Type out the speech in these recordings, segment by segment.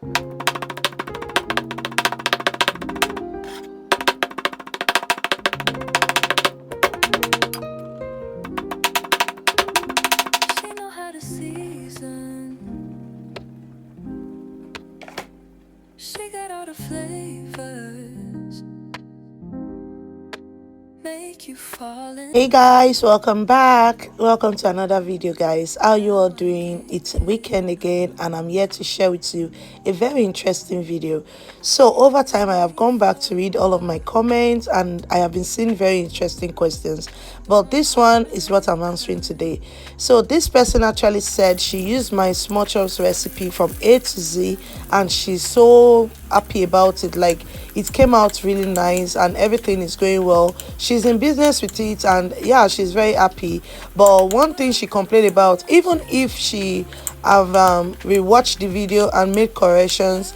She know how to season. She got all the flavors. Make you fall in. Hey guys, welcome back. Welcome to another video, guys. How you all doing? It's weekend again, and I'm here to share with you a very interesting video. So over time, I have gone back to read all of my comments, and I have been seeing very interesting questions, but this one is what I'm answering today. So this person actually said she used my small chops recipe from A to Z, and she's so happy about it. Like, it came out really nice and everything is going well. She's in business with it, and yeah, she's very happy. But one thing she complained about, even if she have rewatched the video and made corrections,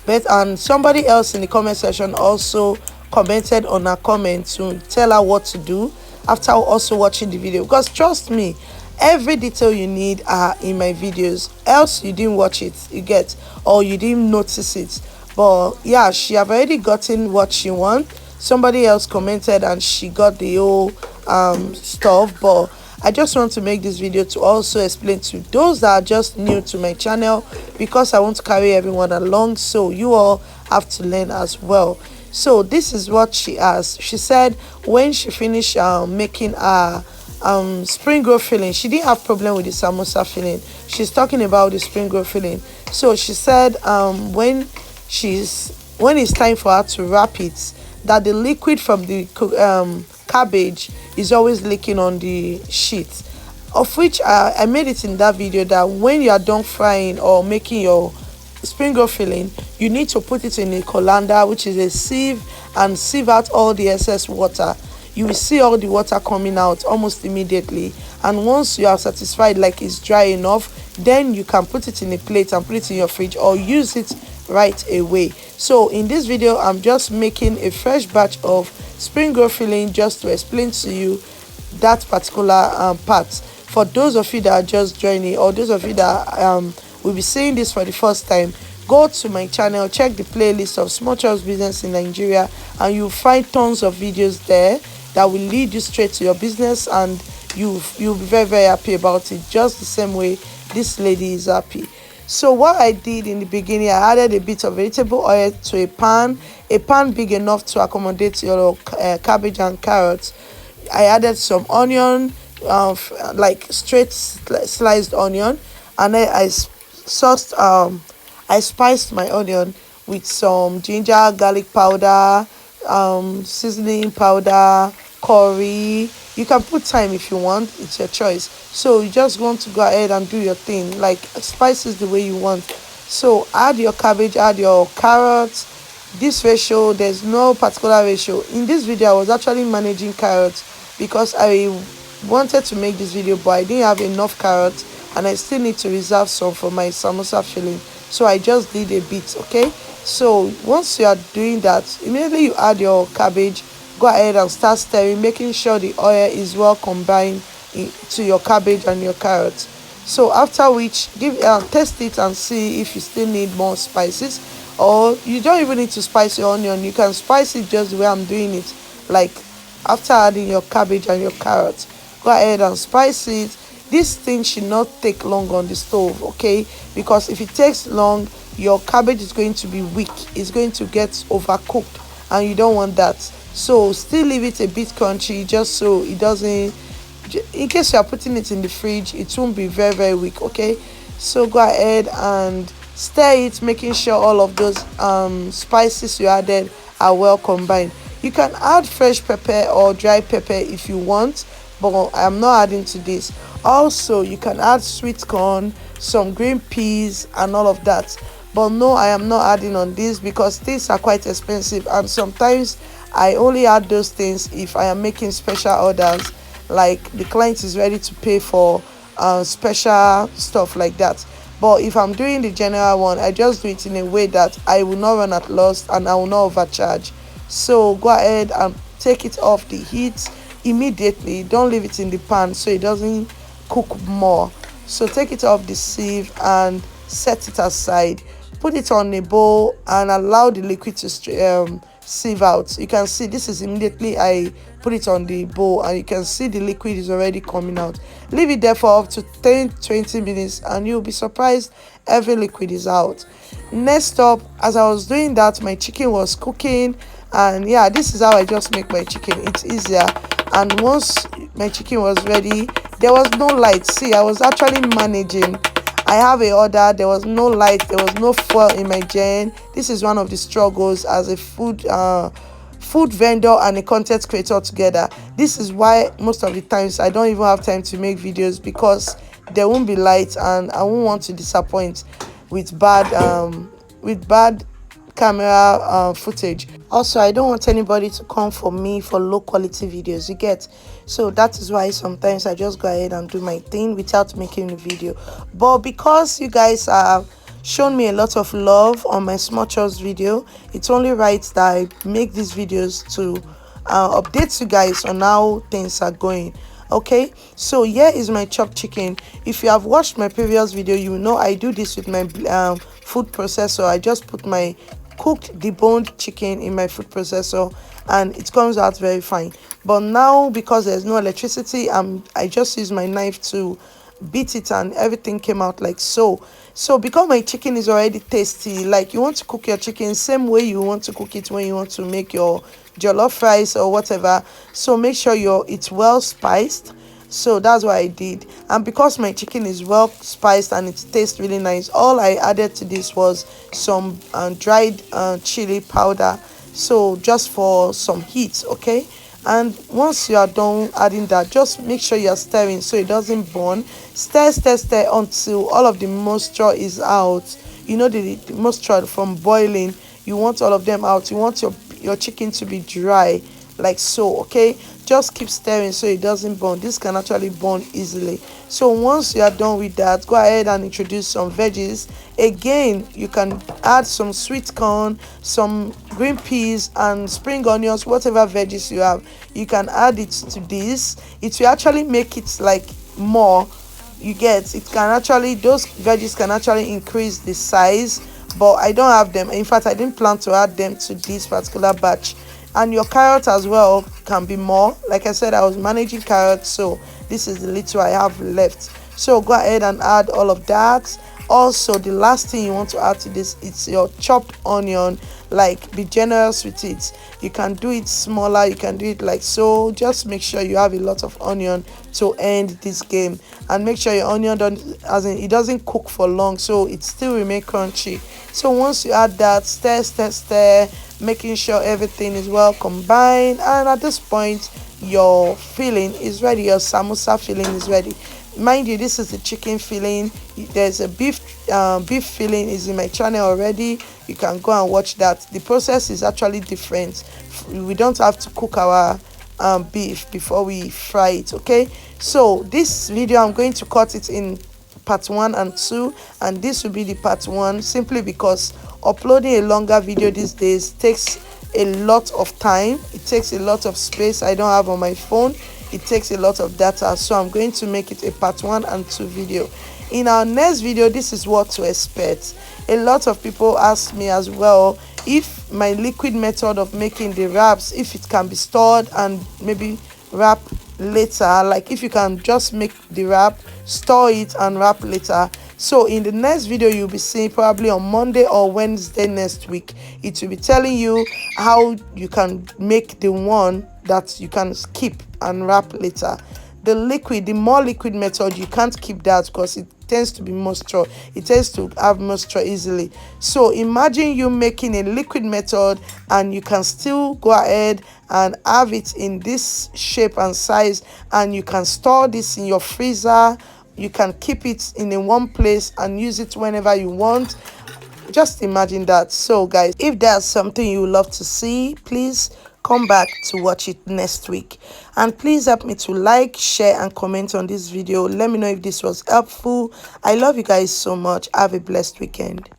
but and somebody else in the comment section also commented on her comment to tell her what to do after also watching the video, because trust me, every detail you need are in my videos, else you didn't watch it, you get, or you didn't notice it. But yeah, she have already gotten what she want. Somebody else commented and she got the whole stuff. But I just want to make this video to also explain to those that are just new to my channel, because I want to carry everyone along, so you all have to learn as well. So this is what she asked. She said when she finished making her spring roll filling, she didn't have problem with the samosa filling. She's talking about the spring roll filling. So she said when it's time for her to wrap it, that the liquid from the cabbage is always leaking on the sheet, of which I made it in that video that when you are done frying or making your spring roll filling, you need to put it in a colander, which is a sieve, and sieve out all the excess water. You will see all the water coming out almost immediately, and once you are satisfied like it's dry enough, then you can put it in a plate and put it in your fridge or use it right away. So in this video, I'm just making a fresh batch of spring roll filling just to explain to you that particular part. For those of you that are just joining, or those of you that will be seeing this for the first time, go to my channel, check the playlist of small chops business in Nigeria, and you'll find tons of videos there that will lead you straight to your business, and you'll be very, very happy about it, just the same way this lady is happy. So what I did in the beginning, I added a bit of vegetable oil to a pan big enough to accommodate your cabbage and carrots. I added some onion, like straight sliced onion, and then I spiced my onion with some ginger, garlic powder, seasoning powder, curry. You can put thyme if you want, it's your choice. So you just want to go ahead and do your thing, like spices the way you want. So add your cabbage, add your carrots. This ratio, there's no particular ratio. In this video, I was actually managing carrots because I wanted to make this video, but I didn't have enough carrots, and I still need to reserve some for my samosa filling. So I just did a bit, okay? So once you are doing that, immediately you add your cabbage. Go ahead and start stirring, making sure the oil is well combined to your cabbage and your carrots. So after which, taste it and see if you still need more spices, or you don't even need to spice your onion. You can spice it just the way I'm doing it, like after adding your cabbage and your carrots. Go ahead and spice it. This thing should not take long on the stove, okay? Because if it takes long, your cabbage is going to be weak, it's going to get overcooked, and you don't want that. So still leave it a bit crunchy, just so it doesn't, in case you are putting it in the fridge, it won't be very, very weak, okay? So go ahead and stir it, making sure all of those spices you added are well combined. You can add fresh pepper or dry pepper if you want, but I'm not adding to this. Also, you can add sweet corn, some green peas, and all of that. But no, I am not adding on this because these are quite expensive, and sometimes I only add those things if I am making special orders, like the client is ready to pay for special stuff like that. But if I'm doing the general one, I just do it in a way that I will not run at loss and I will not overcharge. So go ahead and take it off the heat immediately. Don't leave it in the pan so it doesn't cook more. So take it off the sieve and set it aside. put it on a bowl and allow the liquid to sieve out. You can see this is immediately I put it on the bowl, and you can see the liquid is already coming out. Leave it there for up to 10-20 minutes and you'll be surprised every liquid is out. Next up, as I was doing that, my chicken was cooking, and yeah, this is how I just make my chicken. It's easier. And once my chicken was ready, there was no light. See, I was actually managing. I have a order, there was no light, there was no fuel in my gen. This is one of the struggles as a food vendor and a content creator together. This is why most of the times I don't even have time to make videos, because there won't be light and I won't want to disappoint with bad camera footage. Also, I don't want anybody to come for me for low quality videos, you get. So that is why sometimes I just go ahead and do my thing without making a video. But because you guys have shown me a lot of love on my small chores video, it's only right that I make these videos to update you guys on how things are going. Okay, so here is my chopped chicken. If you have watched my previous video, you know I do this with my food processor. I just put my cooked deboned chicken in my food processor and it comes out very fine. But now, because there's no electricity, I just use my knife to beat it and everything came out like so. So because my chicken is already tasty, like you want to cook your chicken same way you want to cook it when you want to make your jollof rice or whatever. So make sure it's well spiced. So that's what I did, and because my chicken is well spiced and it tastes really nice, all I added to this was some dried chili powder, so just for some heat. Okay, and once you are done adding that, just make sure you are stirring so it doesn't burn. Stir until all of the moisture is out. You know, the moisture from boiling, you want all of them out. You want your chicken to be dry like so. Okay, just keep stirring so it doesn't burn. This can actually burn easily. So once you are done with that, go ahead and introduce some veggies. Again, you can add some sweet corn, some green peas and spring onions, whatever veggies you have, you can add it to this. It will actually make it like more, you get. It can actually, those veggies can actually increase the size, but I don't have them. In fact, I didn't plan to add them to this particular batch. And your carrot as well can be more. Like I said, I was managing carrots, so this is the little I have left. So go ahead and add all of that. Also, the last thing you want to add to this, it's your chopped onion. Like, be generous with it. You can do it smaller, you can do it like so. Just make sure you have a lot of onion to end this game, and make sure your onion it doesn't cook for long, so it still remain crunchy. So once you add that, stir, making sure everything is well combined, and at this point your filling is ready. Your samosa filling is ready. Mind you, this is the chicken filling. There's a beef filling is in my channel already. You can go and watch that. The process is actually different. We don't have to cook our beef before we fry it. Okay, so this video I'm going to cut it in part 1 and 2, and this will be the part 1, simply because uploading a longer video these days takes a lot of time. It takes a lot of space I don't have on my phone. It takes a lot of data, so I'm going to make it a part 1 and 2 video. In our next video, this is what to expect. A lot of people ask me as well if my liquid method of making the wraps, if it can be stored and maybe wrap later, like if you can just make the wrap, store it and wrap later. So in the next video you'll be seeing, probably on Monday or Wednesday next week, it will be telling you how you can make the one that you can keep and wrap later. The more liquid method, you can't keep that because it tends to be moisture. It tends to have moisture easily. So imagine you making a liquid method and you can still go ahead and have it in this shape and size, and you can store this in your freezer. You can keep it in a one place and use it whenever you want. Just imagine that. So guys, if there's something you would love to see, please come back to watch it next week, and please help me to like, share and comment on this video. Let me know if this was helpful. I love you guys so much. Have a blessed weekend.